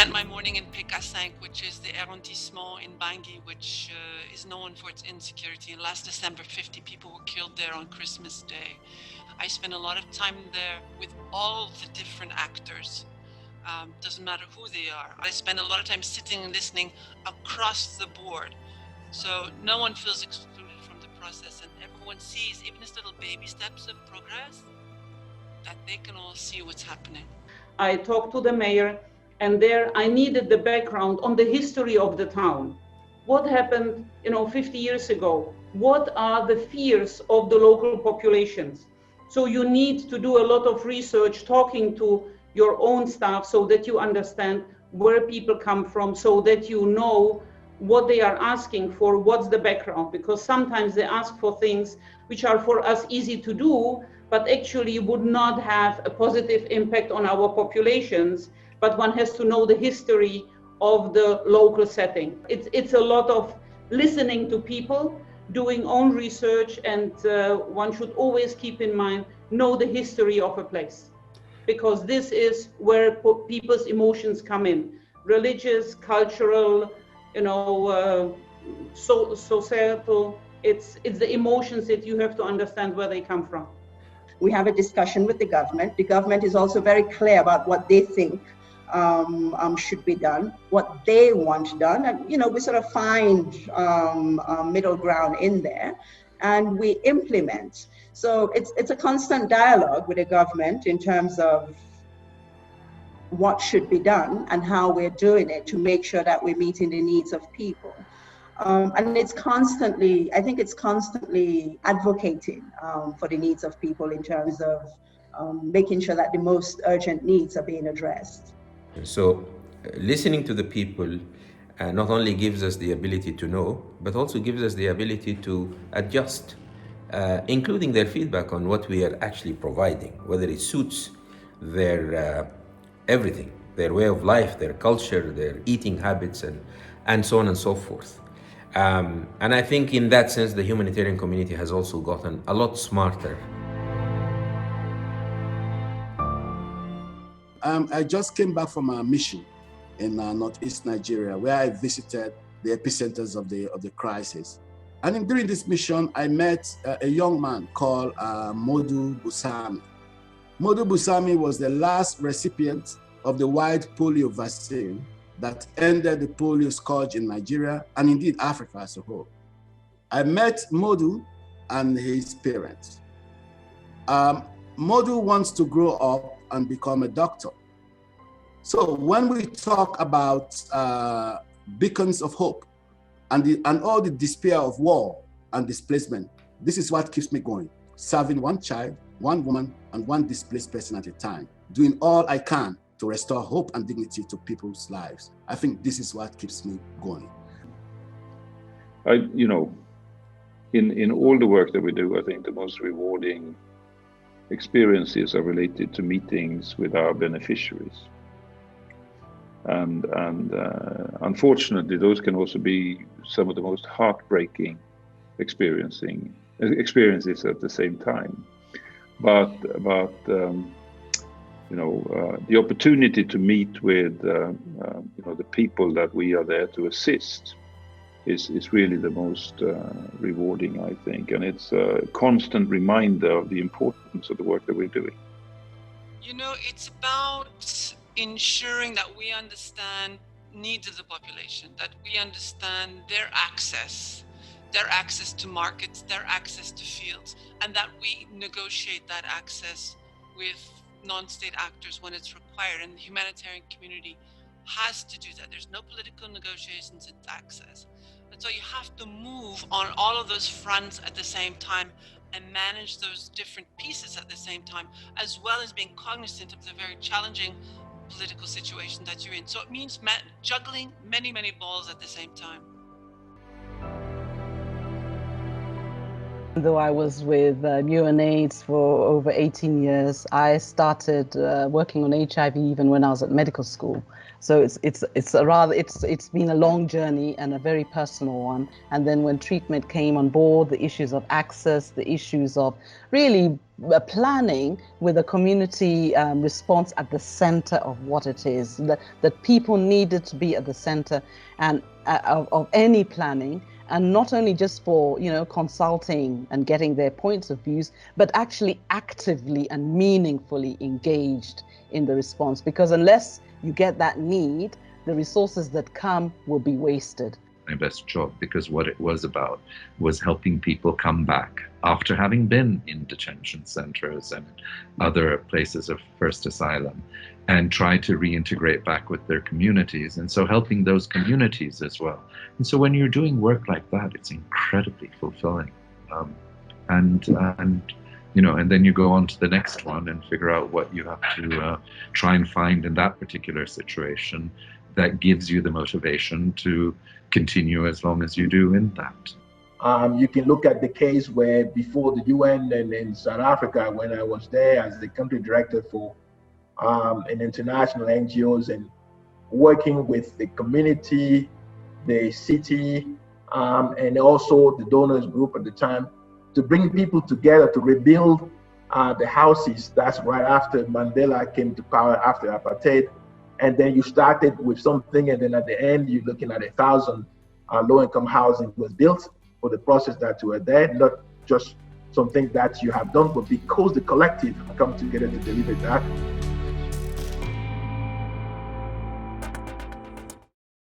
spent my morning in Pécassinck, which is the arrondissement in Bangui, which is known for its insecurity. And last December, 50 people were killed there on Christmas Day. I spent a lot of time there with all the different actors. Doesn't matter who they are. I spend a lot of time sitting and listening across the board. So no one feels excluded from the process, and everyone sees, even as little baby steps of progress, that they can all see what's happening. I talked to the mayor, and there I needed the background on the history of the town. What happened, 50 years ago? What are the fears of the local populations? So you need to do a lot of research, talking to your own staff so that you understand where people come from, so that you know what they are asking for, what's the background, because sometimes they ask for things which are for us easy to do, but actually would not have a positive impact on our populations. But one has to know the history of the local setting. It's a lot of listening to people, doing own research, and one should always keep in mind, know the history of a place, because this is where people's emotions come in, religious, cultural, societal. It's the emotions that you have to understand where they come from. We have a discussion with the government. The government is also very clear about what they think should be done, what they want done, and we sort of find middle ground in there, and we implement. So it's a constant dialogue with the government in terms of what should be done and how we're doing it to make sure that we're meeting the needs of people. And it's constantly advocating for the needs of people in terms of making sure that the most urgent needs are being addressed. So listening to the people not only gives us the ability to know, but also gives us the ability to adjust, including their feedback on what we are actually providing, whether it suits their everything, their way of life, their culture, their eating habits, and so on and so forth. And I think in that sense, the humanitarian community has also gotten a lot smarter. I just came back from a mission in northeast Nigeria, where I visited the epicenters of the crisis. And during this mission, I met a young man called Modu Busami. Modu Busami was the last recipient of the white polio vaccine that ended the polio scourge in Nigeria and indeed Africa as a whole. I met Modu and his parents. Modu wants to grow up and become a doctor. So when we talk about beacons of hope and all the despair of war and displacement, this is what keeps me going, serving one child, one woman, and one displaced person at a time, doing all I can to restore hope and dignity to people's lives. I think this is what keeps me going. In all the work that we do, I think the most rewarding experiences are related to meetings with our beneficiaries. And unfortunately, those can also be some of the most heartbreaking experiences at the same time. But the opportunity to meet with the people that we are there to assist is really the most rewarding, I think, and it's a constant reminder of the importance of the work that we're doing. It's about ensuring that we understand needs of the population, that we understand their access to markets, their access to fields, and that we negotiate that access with non-state actors when it's required. And the humanitarian community has to do that. There's no political negotiations, it's access. And so you have to move on all of those fronts at the same time and manage those different pieces at the same time, as well as being cognizant of the very challenging political situation that you're in. So it means juggling many, many balls at the same time. Though I was with UNAIDS for over 18 years, I started working on HIV even when I was at medical school. So it's been a long journey and a very personal one. And then when treatment came on board, the issues of access, the issues of really planning with a community response at the center of what it is, that people needed to be at the center and of any planning. And not only just for, consulting and getting their points of views, but actually actively and meaningfully engaged in the response. Because unless you get that need, the resources that come will be wasted. My best job, because what it was about was helping people come back after having been in detention centers and other places of first asylum, and try to reintegrate back with their communities, and so helping those communities as well. And so when you're doing work like that, it's incredibly fulfilling. And then you go on to the next one and figure out what you have to try and find in that particular situation that gives you the motivation to continue as long as you do in that. You can look at the case where before the UN and in South Africa, when I was there as the country director for an international NGOs and working with the community, the city, and also the donors group at the time to bring people together to rebuild the houses. That's right after Mandela came to power after apartheid. And then you started with something, and then at the end, you're looking at 1,000 low-income housing was built for the process that you were there, not just something that you have done, but because the collective come together to deliver that.